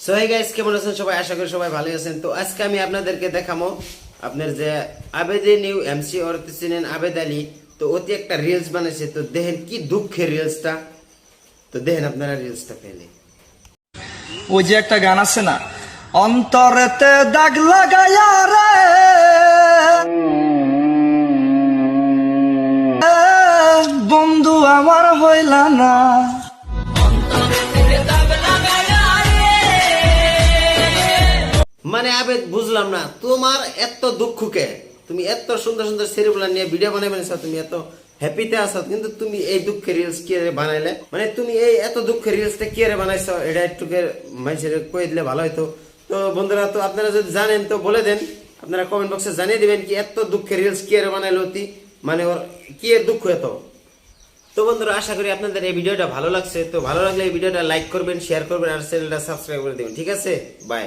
So hey guys, কেমন আছেন সবাই? আশা করি সবাই ভালো আছেন। তো আজকে আমি আপনাদেরকে দেখাবো আপনার যে আবেদে নিউ এমসি অর্থ চিনেন আবেদ আলী। তো অতি একটা রিলস বানাইছে, তো দেখেন কি দুঃখের রিলসটা। তো দেখেন আপনারা রিলসটা পেলে। ওই যে একটা গান আছে না, অন্তরেতে দাগ লাগায়া রে বন্ধু আমার হইলা না। মানে আবেদ, বুঝলাম না তোমার এত দুঃখ কে? তুমি এত সুন্দর সুন্দর সেরিগুলা নিয়ে ভিডিও বানাই বানাইছো, তুমি এত হ্যাপিতে আছো, কিন্তু তুমি এই দুঃখের রিলস কি রে বানাইলে? মানে তুমি এই এত দুঃখের রিলসটা কি রে বানাইছো? এটা একটু মানুষের কই দিলে ভালো হইতো। তো বন্ধুরা, তো আপনারা যদি জানেন তো বলে দেন, আপনারা কমেন্ট বক্সে জানিয়ে দিবেন কি এত দুঃখের রিলস কি রে বানাইলো অতি, মানে ওর কি এর দুঃখ এত। তো বন্ধুরা, আশা করি আপনাদের এই ভিডিওটা ভালো লাগছে। তো ভালো লাগলে এই ভিডিওটা লাইক করবেন, শেয়ার করবেন আর চ্যানেলটা সাবস্ক্রাইব করে দিবেন। ঠিক আছে, বাই।